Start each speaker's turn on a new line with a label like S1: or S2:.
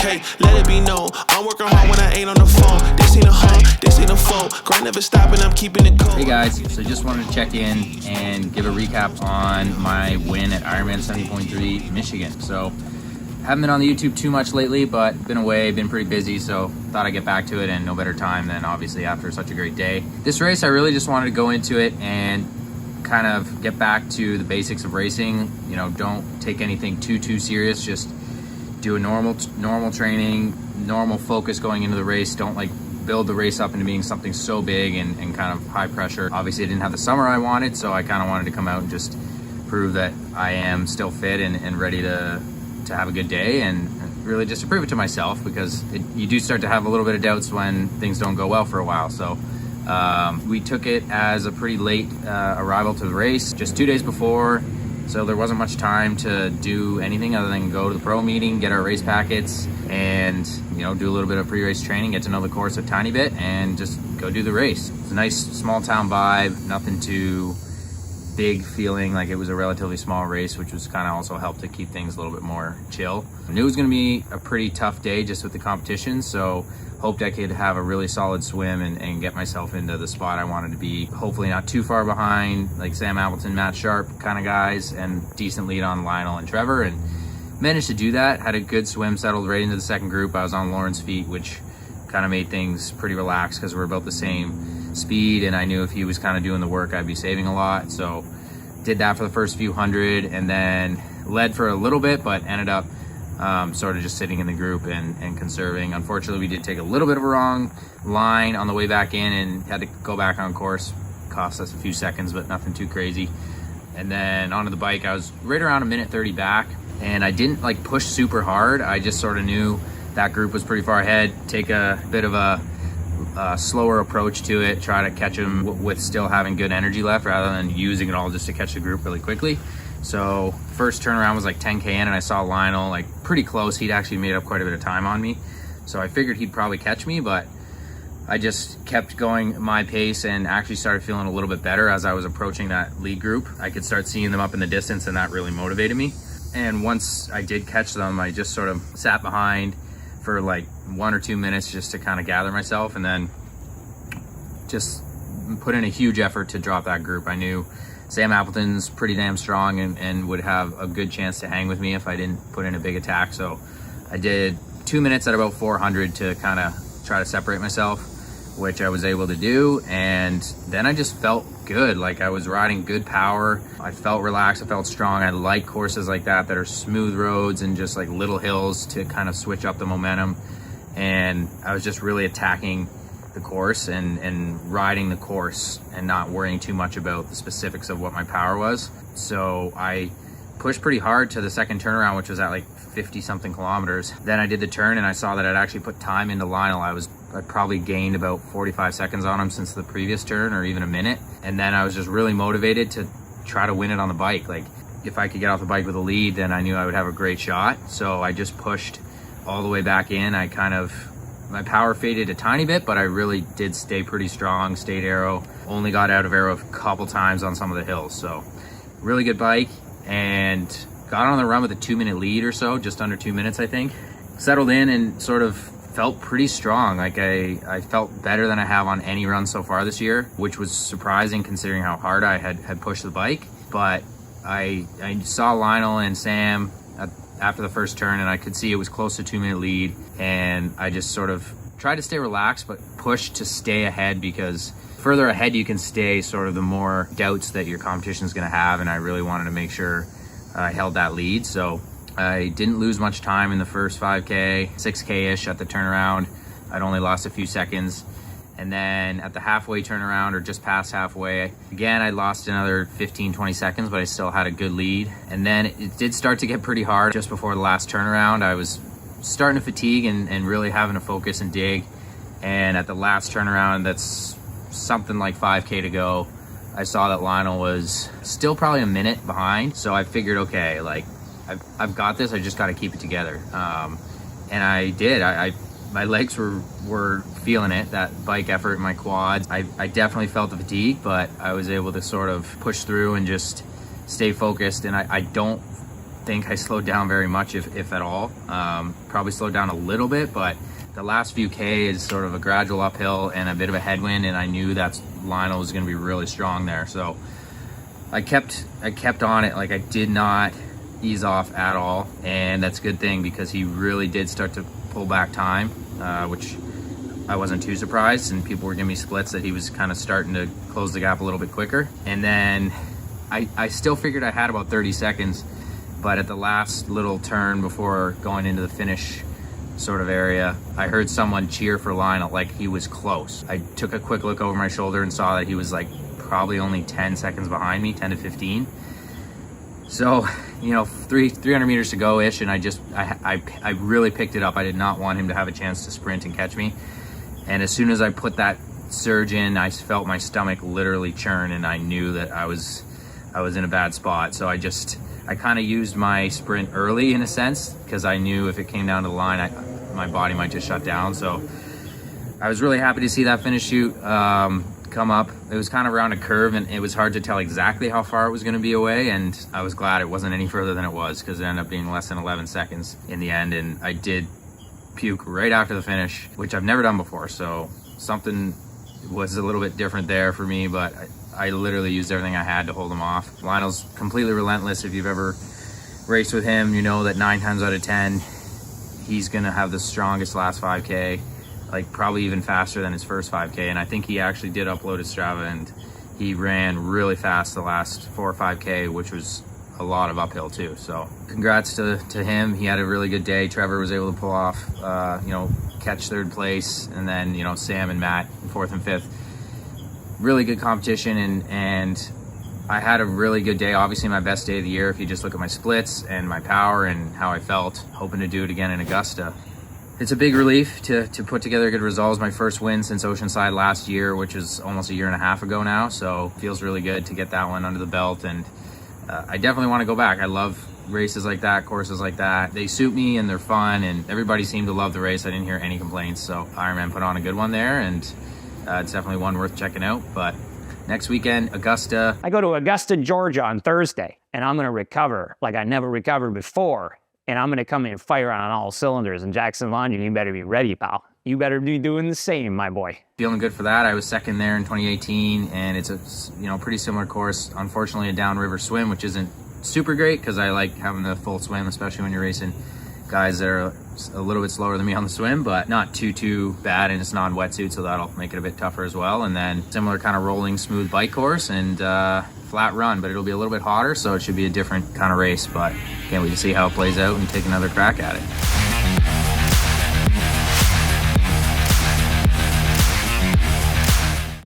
S1: okay, let it be known. I'm working hard when I ain't on the phone. This ain't a home, this ain't a phone. Grind never stopping, I'm keeping it cold.
S2: Hey guys, so just wanted to check in and give a recap on my win at Ironman 70.3 Michigan. So haven't been on the YouTube too much lately, but been away, been pretty busy, so thought I'd get back to it, and no better time than obviously after such a great day. This race, I really just wanted to go into it and kind of get back to the basics of racing. You know, don't take anything too serious, just do a normal training, normal focus going into the race. Don't like build the race up into being something so big and kind of high pressure. Obviously I didn't have the summer I wanted, so I kind of wanted to come out and just prove that I am still fit and ready to have a good day, and really just to prove it to myself, because you do start to have a little bit of doubts when things don't go well for a while. So we took it as a pretty late arrival to the race, just 2 days before, so there wasn't much time to do anything other than go to the pro meeting, get our race packets, and you know, do a little bit of pre-race training, get to know the course a tiny bit, and just go do the race. It's a nice small town vibe, nothing too big, feeling like it was a relatively small race, which was kind of also helped to keep things a little bit more chill. I knew it was going to be a pretty tough day just with the competition, so hoped I could have a really solid swim and get myself into the spot I wanted to be. Hopefully not too far behind like Sam Appleton, Matt Sharp kind of guys, and decent lead on Lionel and Trevor, and managed to do that. Had a good swim, settled right into the second group. I was on Lauren's feet, which kind of made things pretty relaxed because we're about the same speed, and I knew if he was kind of doing the work, I'd be saving a lot. So did that for the first few hundred, and then led for a little bit, but ended up sort of just sitting in the group and conserving. Unfortunately, we did take a little bit of a wrong line on the way back in and had to go back on course. Cost us a few seconds, but nothing too crazy. And then onto the bike, I was right around 1:30 back, and I didn't like push super hard. I just sort of knew that group was pretty far ahead, take a bit of a slower approach to it, try to catch them with still having good energy left rather than using it all just to catch the group really quickly. So first turnaround was like 10K in, and I saw Lionel like pretty close. He'd actually made up quite a bit of time on me, so I figured he'd probably catch me, but I just kept going my pace and actually started feeling a little bit better as I was approaching that lead group. I could start seeing them up in the distance, and that really motivated me. And once I did catch them, I just sort of sat behind for like 1 or 2 minutes just to kind of gather myself, and then just put in a huge effort to drop that group. I knew Sam Appleton's pretty damn strong and would have a good chance to hang with me if I didn't put in a big attack. So I did 2 minutes at about 400 to kind of try to separate myself, which I was able to do. And then I just felt good. Like I was riding good power. I felt relaxed, I felt strong. I like courses like that are smooth roads and just like little hills to kind of switch up the momentum. And I was just really attacking the course and riding the course and not worrying too much about the specifics of what my power was. So I pushed pretty hard to the second turnaround, which was at like 50 something kilometers. Then I did the turn, and I saw that I'd actually put time into Lionel. I probably gained about 45 seconds on him since the previous turn, or even a minute. And then I was just really motivated to try to win it on the bike. Like if I could get off the bike with a lead, then I knew I would have a great shot. So I just pushed all the way back in. My power faded a tiny bit, but I really did stay pretty strong, stayed aero, only got out of aero a couple times on some of the hills. So really good bike, and got on the run with a 2-minute lead or so, just under 2 minutes, I think. Settled in and sort of felt pretty strong. Like I felt better than I have on any run so far this year, which was surprising considering how hard I had pushed the bike. But I saw Lionel and Sam after the first turn, and I could see it was close to 2-minute lead, and I just sort of tried to stay relaxed but push to stay ahead, because further ahead you can stay, sort of the more doubts that your competition is going to have, and I really wanted to make sure I held that lead. So I didn't lose much time in the first 5K, 6K-ish at the turnaround. I'd only lost a few seconds. And then at the halfway turnaround, or just past halfway, again, I lost another 15, 20 seconds, but I still had a good lead. And then it did start to get pretty hard just before the last turnaround. I was starting to fatigue and really having to focus and dig. And at the last turnaround, that's something like 5K to go, I saw that Lionel was still probably a minute behind. So I figured, okay, like I've got this, I just got to keep it together. And I did. My legs were feeling it, that bike effort in my quads. I definitely felt the fatigue, but I was able to sort of push through and just stay focused. And I don't think I slowed down very much, if at all. Probably slowed down a little bit, but the last few K is sort of a gradual uphill and a bit of a headwind, and I knew that Lionel was going to be really strong there. So I kept on it. Like, I did not ease off at all, and that's a good thing because he really did start to pull back time, which I wasn't too surprised, and people were giving me splits that he was kind of starting to close the gap a little bit quicker. And then I still figured I had about 30 seconds, but at the last little turn before going into the finish sort of area, I heard someone cheer for Lionel, like he was close. I took a quick look over my shoulder and saw that he was like probably only 10 seconds behind me, 10 to 15. So, you know, 300 meters to go ish, and I really picked it up. I did not want him to have a chance to sprint and catch me. And as soon as I put that surge in, I felt my stomach literally churn, and I knew that I was in a bad spot. So I kind of used my sprint early in a sense, because I knew if it came down to the line, my body might just shut down. So I was really happy to see that finish chute come up. It was kind of around a curve, and it was hard to tell exactly how far it was going to be away, and I was glad it wasn't any further than it was, because it ended up being less than 11 seconds in the end. And I did puke right after the finish, which I've never done before, so something was a little bit different there for me, but I literally used everything I had to hold him off. Lionel's completely relentless. If you've ever raced with him, you know that 9 times out of 10 he's gonna have the strongest last 5K, like probably even faster than his first 5K. And I think he actually did upload his Strava, and he ran really fast the last 4 or 5K, which was a lot of uphill too. So congrats to him. He had a really good day. Trevor was able to pull off, catch 3rd place, and then, you know, Sam and Matt in 4th and 5th. Really good competition, and I had a really good day. Obviously my best day of the year if you just look at my splits and my power and how I felt. Hoping to do it again in Augusta. It's a big relief to put together good results. My first win since Oceanside last year, which is almost a year and a half ago now. So feels really good to get that one under the belt, and I definitely want to go back. I love races like that, courses like that. They suit me and they're fun, and everybody seemed to love the race. I didn't hear any complaints. So Ironman put on a good one there, and it's definitely one worth checking out. But next weekend, Augusta.
S3: I go to Augusta, Georgia on Thursday, and I'm going to recover like I never recovered before. And I'm going to come in and fire on all cylinders. And Jackson London, you better be ready, pal. You better be doing the same, my boy.
S2: Feeling good for that. I was second there in 2018, and it's a pretty similar course. Unfortunately, a downriver swim, which isn't super great because I like having the full swim, especially when you're racing guys that are a little bit slower than me on the swim, but not too bad, and it's non-wetsuit, so that'll make it a bit tougher as well. And then similar kind of rolling, smooth bike course, and flat run, but it'll be a little bit hotter, so it should be a different kind of race. But can't wait to see how it plays out and take another crack at it.